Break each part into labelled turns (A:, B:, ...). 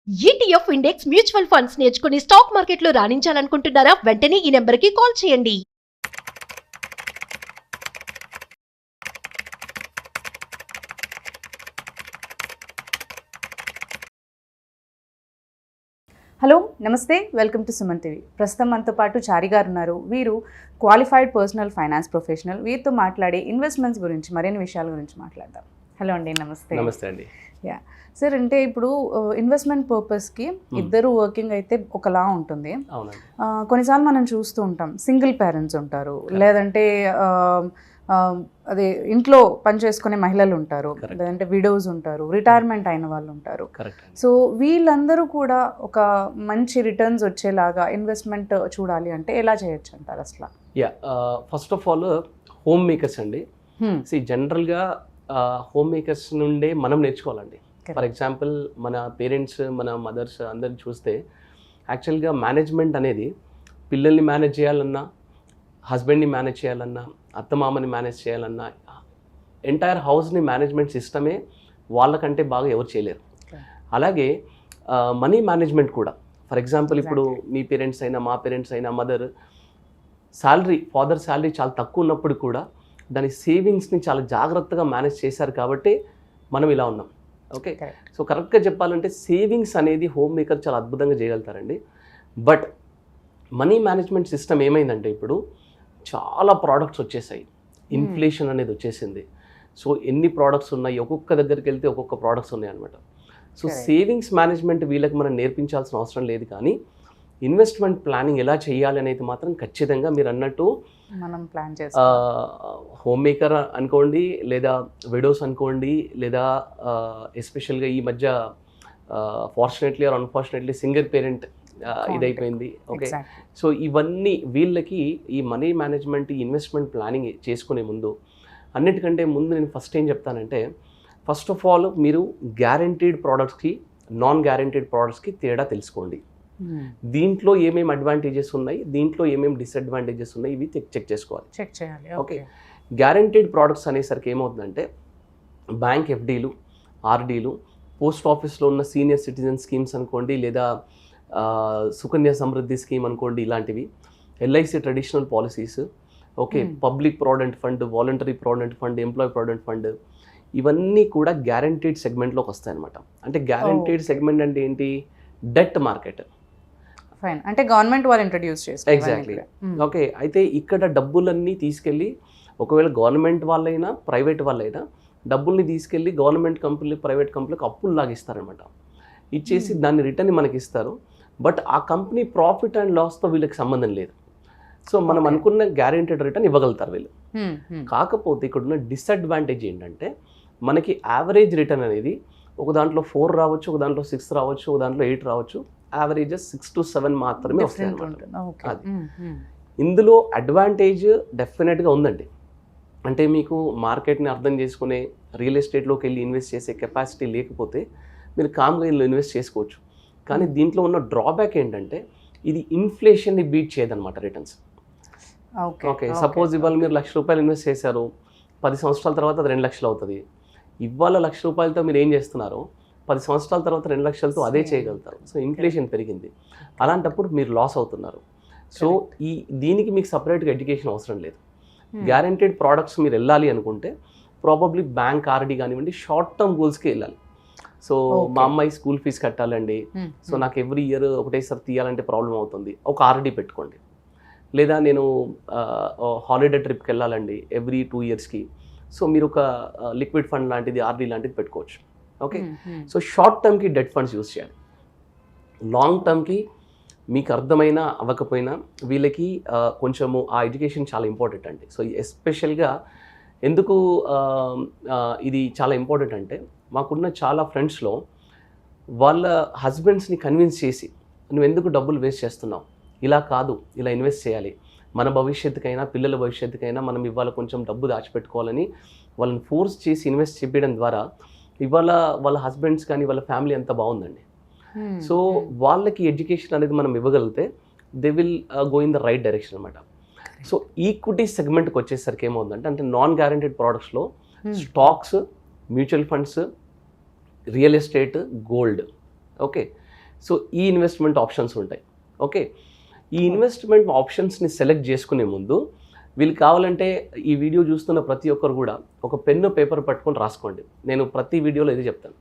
A: ETF index mutual funds నేర్చుకుని stock మార్కెట్లో రాణించాలనుకుంటున్నారా? వెంటనే ఈ నెంబర్కి కాల్ చేయండి.
B: హలో నమస్తే, వెల్కమ్ టు సుమన్ టీవీ. ప్రస్తుతం మనతో పాటు చారి గారు ఉన్నారు. వీరు క్వాలిఫైడ్ పర్సనల్ ఫైనాన్స్ ప్రొఫెషనల్. వీరితో మాట్లాడే ఇన్వెస్ట్మెంట్స్ గురించి మరిన్ని విషయాల గురించి మాట్లాడదాం. హలో అండి, నమస్తే.
C: నమస్తే అండి.
B: యా సార్, అంటే ఇప్పుడు ఇన్వెస్ట్మెంట్ పర్పస్కి ఇద్దరు వర్కింగ్ అయితే ఒకలా ఉంటుంది. కొన్నిసార్లు మనం చూస్తూ ఉంటాం, సింగిల్ పేరెంట్స్ ఉంటారు, లేదంటే అదే ఇంట్లో పనిచేసుకునే మహిళలు ఉంటారు, లేదంటే విడోస్ ఉంటారు, రిటైర్మెంట్ అయిన వాళ్ళు ఉంటారు. సో వీళ్ళందరూ కూడా ఒక మంచి రిటర్న్స్ వచ్చేలాగా ఇన్వెస్ట్మెంట్ చూడాలి అంటే ఎలా చేయొచ్చు అంటారు అసలు?
C: First of all home makers అండి. జనరల్గా హోమ్ మేకర్స్ నుండే మనం నేర్చుకోవాలండి. ఫర్ ఎగ్జాంపుల్ మన పేరెంట్స్, మన మదర్స్ అందరిని చూస్తే యాక్చువల్గా మేనేజ్మెంట్ అనేది పిల్లల్ని మేనేజ్ చేయాలన్నా, హస్బెండ్ని మేనేజ్ చేయాలన్నా, అత్తమామని మేనేజ్ చేయాలన్నా, ఎంటైర్ హౌస్ని మేనేజ్మెంట్ సిస్టమే వాళ్ళకంటే బాగా ఎవరు చేయలేరు. అలాగే మనీ మేనేజ్మెంట్ కూడా. ఫర్ ఎగ్జాంపుల్ ఇప్పుడు మీ పేరెంట్స్ అయినా, మా పేరెంట్స్ అయినా, మదర్ ఫాదర్ శాలరీ చాలా తక్కువ ఉన్నప్పుడు కూడా దాని సేవింగ్స్ని చాలా జాగ్రత్తగా మేనేజ్ చేశారు కాబట్టి మనం ఇలా ఉన్నాం. ఓకే, సో కరెక్ట్గా చెప్పాలంటే సేవింగ్స్ అనేది హోమ్ మేకర్ చాలా అద్భుతంగా చేయగలుగుతారండి. బట్ మనీ మేనేజ్మెంట్ సిస్టమ్ ఏమైందంటే ఇప్పుడు చాలా ప్రోడక్ట్స్ వచ్చేసాయి, ఇన్ఫ్లేషన్ అనేది వచ్చేసింది. సో ఎన్ని ప్రోడక్ట్స్ ఉన్నాయి, ఒక్కొక్క దగ్గరికి వెళ్తే ఒక్కొక్క ప్రోడక్ట్స్ ఉన్నాయి అనమాట. సో సేవింగ్స్ మేనేజ్మెంట్ వీళ్ళకి మనం నేర్పించాల్సిన అవసరం లేదు, కానీ ఇన్వెస్ట్మెంట్ ప్లానింగ్ ఎలా చేయాలి అనేది మాత్రం ఖచ్చితంగా మీరు అన్నట్టు
B: మనం ప్లాన్
C: హోమ్ మేకర్ అనుకోండి, లేదా విడోస్ అనుకోండి, లేదా ఎస్పెషల్గా ఈ మధ్య fortunately or unfortunately single parent ఇదైపోయింది. ఓకే, సో ఇవన్నీ వీళ్ళకి ఈ మనీ మేనేజ్మెంట్, ఈ ఇన్వెస్ట్మెంట్ ప్లానింగ్ చేసుకునే ముందు, అన్నిటికంటే ముందు నేను ఫస్ట్ ఏం చెప్తానంటే, ఫస్ట్ ఆఫ్ ఆల్ మీరు గ్యారంటీడ్ ప్రోడక్ట్స్కి, నాన్ గ్యారంటీడ్ ప్రోడక్ట్స్కి తేడా తెలుసుకోండి. దీంట్లో ఏమేమి అడ్వాంటేజెస్ ఉన్నాయి, దీంట్లో ఏమేమి డిసడ్వాంటేజెస్ ఉన్నాయి, ఇవి చెక్ చేసుకోవాలి,
B: చెక్ చేయాలి.
C: ఓకే, గ్యారంటీడ్ ప్రోడక్ట్స్ అనేసరికి ఏమవుతుందంటే బ్యాంక్ ఎఫ్డీలు, ఆర్డీలు, పోస్ట్ ఆఫీస్లో ఉన్న సీనియర్ సిటిజన్ స్కీమ్స్ అనుకోండి, లేదా సుకన్య సమృద్ధి స్కీమ్ అనుకోండి, ఇలాంటివి, LIC traditional policies, okay, public provident fund, voluntary provident fund, employee provident fund, ఇవన్నీ కూడా గ్యారంటీడ్ సెగ్మెంట్లోకి వస్తాయి అనమాట. అంటే గ్యారంటీడ్ సెగ్మెంట్ అంటే ఏంటి? Debt market.
B: ఫైన్, అంటే గవర్నమెంట్ వాళ్ళు ఇంట్రడ్యూస్ చేస్తారు.
C: ఎగ్జాక్ట్లీ. ఓకే, అయితే ఇక్కడ డబ్బులన్నీ తీసుకెళ్ళి, ఒకవేళ గవర్నమెంట్ వాళ్ళైనా ప్రైవేట్ వాళ్ళైనా డబ్బుల్ని తీసుకెళ్ళి గవర్నమెంట్ కంపెనీ, ప్రైవేట్ కంపెనీకి అప్పులు లాగిస్తారనమాట. ఇచ్చేసి దాన్ని రిటర్న్ మనకి ఇస్తారు. బట్ ఆ కంపెనీ ప్రాఫిట్ అండ్ లాస్తో వీళ్ళకి సంబంధం లేదు. సో మనం అనుకున్న గ్యారెంటెడ్ రిటర్న్ ఇవ్వగలుగుతారు వీళ్ళు. కాకపోతే ఇక్కడ ఉన్న డిసడ్వాంటేజ్ ఏంటంటే, మనకి యావరేజ్ రిటర్న్ అనేది ఒక దాంట్లో 4 రావచ్చు, ఒక దాంట్లో 6 రావచ్చు, ఒక దాంట్లో 8 రావచ్చు. యావరేజెస్ 6 to 7 మాత్రమే వస్తాయి అన్నమాట. ఇందులో అడ్వాంటేజ్ డెఫినెట్గా ఉందండి. అంటే మీకు మార్కెట్ని అర్థం చేసుకునే, రియల్ ఎస్టేట్లోకి వెళ్ళి ఇన్వెస్ట్ చేసే కెపాసిటీ లేకపోతే మీరు కామ్గా ఇల్లు ఇన్వెస్ట్ చేసుకోవచ్చు. కానీ దీంట్లో ఉన్న డ్రాబ్యాక్ ఏంటంటే, ఇది ఇన్ఫ్లేషన్ని బీట్ చేయదన్నమాట రిటర్న్స్. ఓకే, సపోజ్ ఇవాళ మీరు ₹1,00,000 ఇన్వెస్ట్ చేశారు, 10 సంవత్సరాల తర్వాత అది 2 లక్షలు అవుతుంది. ఇవాళ ₹1,00,000తో మీరు ఏం చేస్తున్నారో 10 సంవత్సరాల తర్వాత 2 లక్షలతో అదే చేయగలుగుతారు. సో ఇన్ఫ్లేషన్ పెరిగింది, అలాంటప్పుడు మీరు లాస్ అవుతున్నారు. సో దీనికి మీకు సపరేట్గా ఎడ్యుకేషన్ అవసరం లేదు. గ్యారంటీడ్ ప్రోడక్ట్స్ మీరు వెళ్ళాలి అనుకుంటే ప్రాబబ్లీ బ్యాంక్, ఆర్డీ కానివ్వండి, షార్ట్ టర్మ్ గోల్స్కి వెళ్ళాలి. సో మా అమ్మాయి స్కూల్ ఫీజు కట్టాలండి, సో నాకు ఎవ్రీ ఇయర్ ఒకటేసారి తీయాలంటే ప్రాబ్లం అవుతుంది, ఒక ఆర్డీ పెట్టుకోండి. లేదా నేను హాలిడే ట్రిప్కి వెళ్ళాలండి ఎవ్రీ 2 ఇయర్స్కి, సో మీరు ఒక లిక్విడ్ ఫండ్ లాంటిది, ఆర్డీ లాంటిది పెట్టుకోవచ్చు. ఓకే, సో షార్ట్ టర్మ్కి డెట్ ఫండ్స్ యూజ్ చేయాలి. లాంగ్ టర్మ్కి మీకు అర్థమైనా అవ్వకపోయినా వీళ్ళకి కొంచెము ఆ ఎడ్యుకేషన్ చాలా ఇంపార్టెంట్ అండి. సో ఎస్పెషల్గా ఎందుకు ఇది చాలా ఇంపార్టెంట్ అంటే, మాకున్న చాలా ఫ్రెండ్స్లో వాళ్ళ హస్బెండ్స్ని కన్విన్స్ చేసి, నువ్వు ఎందుకు డబ్బులు వేస్ట్ చేస్తున్నావు, ఇలా కాదు, ఇలా ఇన్వెస్ట్ చేయాలి, మన భవిష్యత్తుకైనా పిల్లల భవిష్యత్తుకైనా మనం ఇవాళ కొంచెం డబ్బు దాచిపెట్టుకోవాలని వాళ్ళని ఫోర్స్ చేసి ఇన్వెస్ట్ చేయడం ద్వారా ఇవాళ వాళ్ళ హస్బెండ్స్ కానీ వాళ్ళ ఫ్యామిలీ అంతా బాగుందండి. సో వాళ్ళకి ఎడ్యుకేషన్ అనేది మనం ఇవ్వగలిగితే they will go in the right direction అనమాట. సో ఈక్విటీ సెగ్మెంట్కి వచ్చేసరికి ఏమవుతుందంటే, అంటే నాన్ గ్యారంటీడ్ ప్రోడక్ట్స్లో stocks, mutual funds, real estate, gold. Okay, so ఈ ఇన్వెస్ట్మెంట్ ఆప్షన్స్ ఉంటాయి. ఓకే, ఈ ఇన్వెస్ట్మెంట్ ఆప్షన్స్ని సెలెక్ట్ చేసుకునే ముందు వీళ్ళు కావాలంటే ఈ వీడియో చూస్తున్న ప్రతి ఒక్కరు కూడా ఒక పెన్ను పేపర్ పట్టుకొని రాసుకోండి. నేను ప్రతి వీడియోలో ఇది చెప్తాను.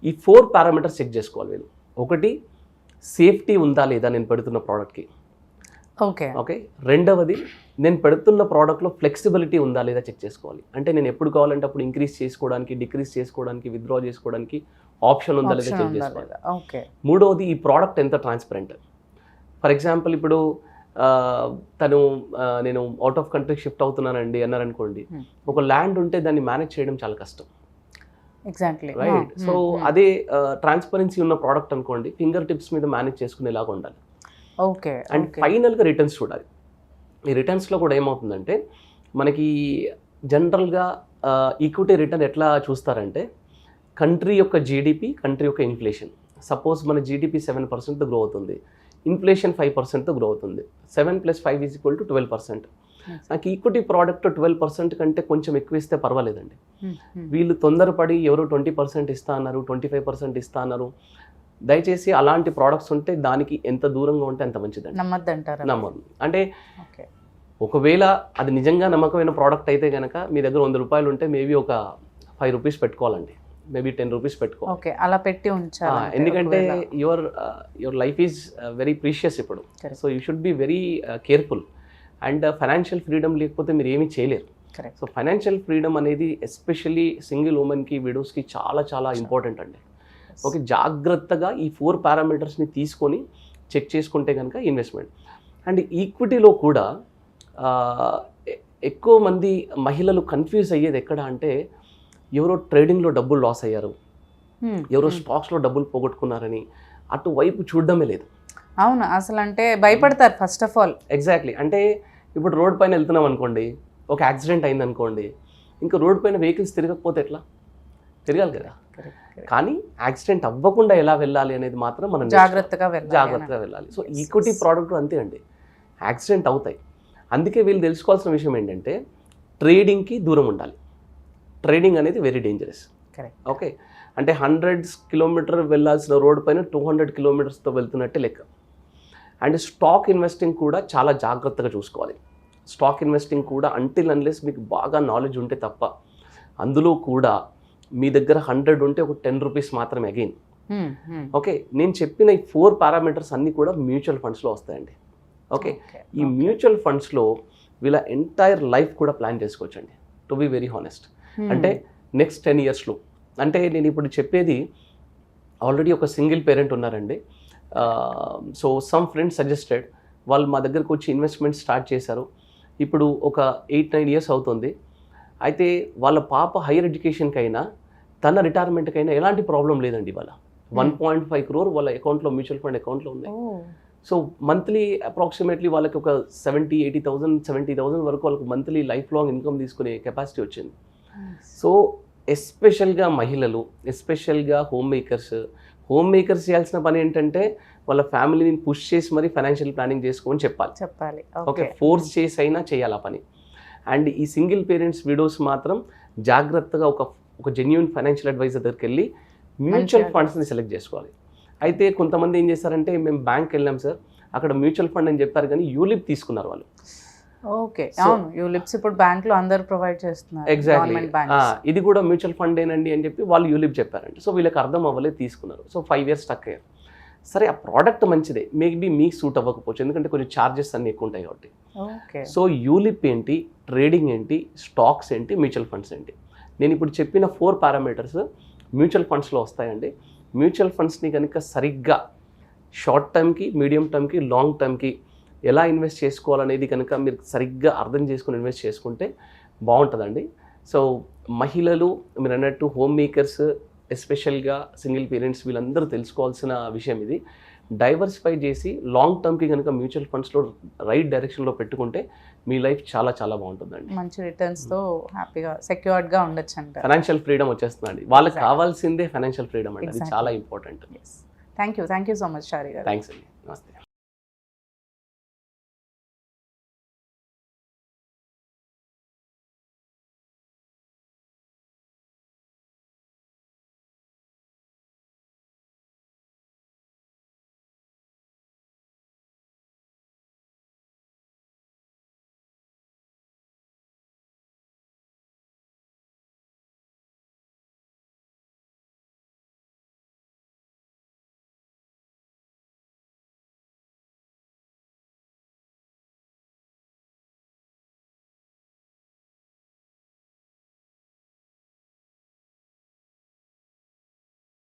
C: ఈ 4 పారామీటర్స్ చెక్ చేసుకోవాలి వీళ్ళు. ఒకటి, సేఫ్టీ ఉందా లేదా నేను పెడుతున్న ప్రోడక్ట్కి.
B: ఓకే
C: ఓకే, రెండవది నేను పెడుతున్న ప్రోడక్ట్లో ఫ్లెక్సిబిలిటీ ఉందా లేదా చెక్ చేసుకోవాలి. అంటే నేను ఎప్పుడు కావాలంటే అప్పుడు ఇంక్రీజ్ చేసుకోవడానికి, డిక్రీజ్ చేసుకోవడానికి, విత్డ్రా చేసుకోవడానికి ఆప్షన్ ఉందా లేదా చెక్ చేసుకోవాలి.
B: ఓకే,
C: మూడవది ఈ ప్రోడక్ట్ ఎంత ట్రాన్స్పరెంట్. ఫర్ ఎగ్జాంపుల్ ఇప్పుడు నేను అవుట్ ఆఫ్ కంట్రీ షిఫ్ట్ అవుతున్నానండి అన్నారనుకోండి, ఒక ల్యాండ్ ఉంటే దాన్ని మేనేజ్ చేయడం చాలా కష్టం.
B: Exactly,
C: right. సో అదే ట్రాన్స్పరెన్సీ ఉన్న ప్రోడక్ట్ అనుకోండి, ఫింగర్ టిప్స్ మీద మేనేజ్ చేసుకునేలాగా ఉండాలి.
B: ఓకే,
C: అండ్ ఫైనల్గా రిటర్న్స్ చూడాలి. ఈ రిటర్న్స్లో కూడా ఏమవుతుందంటే మనకి జనరల్గా ఈక్విటీ రిటర్న్ ఎట్లా చూస్తారంటే కంట్రీ యొక్క జీడిపి, కంట్రీ యొక్క ఇన్ఫ్లేషన్. సపోజ్ మన జీడిపి 7%తో గ్రో అవుతుంది, ఇన్ఫ్లేషన్ 5%తో గ్రో అవుతుంది. 7 + 5 = 12%. నాకు ఈక్విటీ ప్రోడక్ట్ 12% కంటే కొంచెం ఎక్కువ ఇస్తే పర్వాలేదండి. వీళ్ళు తొందరపడి ఎవరు 20% ఇస్తా అన్నారు, 25% ఇస్తా అన్నారు. దయచేసి అలాంటి ప్రోడక్ట్స్ ఉంటే దానికి ఎంత దూరంగా ఉంటే అంత మంచిదండి. నమ్మదు. అంటే ఒకవేళ అది నిజంగా నమ్మకమైన ప్రోడక్ట్ అయితే కనుక మీ దగ్గర 100 రూపాయలు ఉంటే మేబీ ఒక 5 రూపీస్ పెట్టుకోవాలండి, మేబీ 10 రూపీస్ పెట్టుకోవాలి.
B: ఓకే, అలా పెట్టి ఉంచాలి.
C: ఎందుకంటే your life is very precious ఇప్పుడు. So you should be very careful. And financial freedom లేకపోతే మీరు ఏమీ చేయలేరు. సో ఫైనాన్షియల్ ఫ్రీడమ్ అనేది ఎస్పెషల్లీ సింగిల్ ఉమెన్కి, విడోస్కి చాలా చాలా ఇంపార్టెంట్ అండి. ఓకే, జాగ్రత్తగా ఈ 4 పారామీటర్స్ని తీసుకొని చెక్ చేసుకుంటే కనుక ఇన్వెస్ట్మెంట్. అండ్ ఈక్విటీలో కూడా ఎక్కువ మంది మహిళలు కన్ఫ్యూజ్ అయ్యేది ఎక్కడ అంటే ఎవరో ట్రేడింగ్లో డబ్బులు లాస్ అయ్యారు, ఎవరో స్టాక్స్లో డబ్బులు పోగొట్టుకున్నారని అటువైపు చూడడమే లేదు.
B: అవును, అసలు అంటే భయపడతారు ఫస్ట్ ఆఫ్ ఆల్.
C: ఎగ్జాక్ట్లీ. అంటే ఇప్పుడు రోడ్ పైన వెళ్తున్నాం అనుకోండి, ఒక యాక్సిడెంట్ అయింది అనుకోండి, ఇంకా రోడ్ పైన వెహికల్స్ తిరగకపోతే ఎట్లా? తిరగాలి కదా. కానీ యాక్సిడెంట్ అవ్వకుండా ఎలా వెళ్ళాలి అనేది మాత్రం మనం జాగ్రత్తగా వెళ్ళాలి. సో ఈక్విటీ ప్రోడక్ట్ అంతే అండి, యాక్సిడెంట్ అవుతాయి. అందుకే వీళ్ళు తెలుసుకోవాల్సిన విషయం ఏంటంటే ట్రేడింగ్కి దూరం ఉండాలి. ట్రేడింగ్ అనేది వెరీ డేంజరస్. ఓకే, అంటే 100 కిలోమీటర్ వెళ్ళాల్సిన రోడ్ పైన 200 కిలోమీటర్స్తో వెళ్తున్నట్టే లెక్క. అండ్ స్టాక్ ఇన్వెస్టింగ్ కూడా చాలా జాగ్రత్తగా చూసుకోవాలి. స్టాక్ ఇన్వెస్టింగ్ కూడా అంటిల్ అన్లెస్ మీకు బాగా నాలెడ్జ్ ఉంటే తప్ప. అందులో కూడా మీ దగ్గర 100 ఉంటే ఒక 10 రూపీస్ మాత్రమే అగైన్. ఓకే, నేను చెప్పిన ఈ 4 పారామీటర్స్ అన్నీ కూడా మ్యూచువల్ ఫండ్స్లో వస్తాయండి. ఓకే, ఈ మ్యూచువల్ ఫండ్స్లో వీళ్ళ ఎంటైర్ లైఫ్ కూడా ప్లాన్ చేసుకోవచ్చండి, టు బి వెరీ హానెస్ట్. అంటే నెక్స్ట్ 10 ఇయర్స్లో, అంటే నేను ఇప్పుడు చెప్పేది ఆల్రెడీ ఒక సింగిల్ పేరెంట్ ఉన్నారండి. సో సమ్ ఫ్రెండ్స్ సజెస్టెడ్, వాళ్ళు మా దగ్గరకు వచ్చి ఇన్వెస్ట్మెంట్ స్టార్ట్ చేశారు. ఇప్పుడు ఒక 8-9 ఇయర్స్ అవుతుంది. అయితే వాళ్ళ పాప హైయర్ ఎడ్యుకేషన్కైనా తన రిటైర్మెంట్కైనా ఎలాంటి ప్రాబ్లం లేదండి. వాళ్ళ 1.5 crore వాళ్ళ అకౌంట్లో, మ్యూచువల్ ఫండ్ అకౌంట్లో ఉన్నాయి. సో మంత్లీ అప్రాక్సిమేట్లీ వాళ్ళకి ఒక 70,000 వరకు వాళ్ళకి మంత్లీ లైఫ్ లాంగ్ ఇన్కమ్ తీసుకునే కెపాసిటీ వచ్చింది. సో ఎస్పెషల్గా మహిళలు, ఎస్పెషల్గా హోమ్ మేకర్స్ చేయాల్సిన పని ఏంటంటే వాళ్ళ ఫ్యామిలీని పుష్ చేసి మరి ఫైనాన్షియల్ ప్లానింగ్ చేసుకోమని చెప్పాలి. ఓకే, ఫోర్స్ చేసి అయినా చేయాలి ఆ పని. అండ్ ఈ సింగిల్ పేరెంట్స్ విడోస్ మాత్రం జాగ్రత్తగా ఒక జెన్యూన్ ఫైనాన్షియల్ అడ్వైజర్ దగ్గరికి వెళ్ళి మ్యూచువల్ ఫండ్స్ని సెలెక్ట్ చేసుకోవాలి. అయితే కొంతమంది ఏం చేశారంటే, మేము బ్యాంక్ వెళ్ళాం సార్, అక్కడ మ్యూచువల్ ఫండ్ అని చెప్పారు కానీ యూలిప్ తీసుకున్నారు వాళ్ళు.
B: ఓకే, అవును, యూలిప్స్ ఇప్పుడు బ్యాంక్ లో అందరూ ప్రొవైడ్ చేస్తున్నారు.
C: ఎగ్జాక్ట్లీ, ఇది కూడా మ్యూచువల్ ఫండ్ ఏనండి అని చెప్పి వాళ్ళు యూలిప్ చెప్పారండి. సో వీళ్ళకి అర్థం అవ్వలేదు, తీసుకున్నారు. సో 5 years స్టక్ అయ్యారు. సరే, ఆ ప్రోడక్ట్ మంచిదే, మేబీ మీకు సూట్ అవ్వకపోవచ్చు, ఎందుకంటే కొంచెం ఛార్జెస్ అన్నీ ఎక్కువ ఉంటాయి కాబట్టి. సో యూలిప్ ఏంటి, ట్రేడింగ్ ఏంటి, స్టాక్స్ ఏంటి, మ్యూచువల్ ఫండ్స్ ఏంటి, నేను ఇప్పుడు చెప్పిన 4 పారామీటర్స్ మ్యూచువల్ ఫండ్స్లో వస్తాయండి. మ్యూచువల్ ఫండ్స్ని కనుక సరిగ్గా షార్ట్ టర్మ్కి, మీడియం టర్మ్కి, లాంగ్ టర్మ్కి ఎలా ఇన్వెస్ట్ చేసుకోవాలనేది కనుక మీరు సరిగ్గా అర్థం చేసుకుని ఇన్వెస్ట్ చేసుకుంటే బాగుంటుందండి. సో మహిళలు, మీరు అన్నట్టు హోమ్ మేకర్స్, ఎస్పెషల్గా సింగిల్ పేరెంట్స్, వీళ్ళందరూ తెలుసుకోవాల్సిన విషయం ఇది. డైవర్సిఫై చేసి లాంగ్ టర్మ్కి కనుక మ్యూచువల్ ఫండ్స్లో రైట్ డైరెక్షన్లో పెట్టుకుంటే మీ లైఫ్ చాలా చాలా బాగుంటుందండి.
B: మంచి రిటర్న్స్తో హ్యాపీగా సెక్యూర్డ్గా ఉండొచ్చు అంట.
C: ఫైనాన్షియల్ ఫ్రీడమ్ వచ్చేస్తుందండి. వాళ్ళకి కావాల్సిందే ఫైనాన్షియల్ ఫ్రీడమ్ అండి, అది చాలా important.
B: Thank you so much Chari గారు.
C: థ్యాంక్స్ అండి, నమస్తే.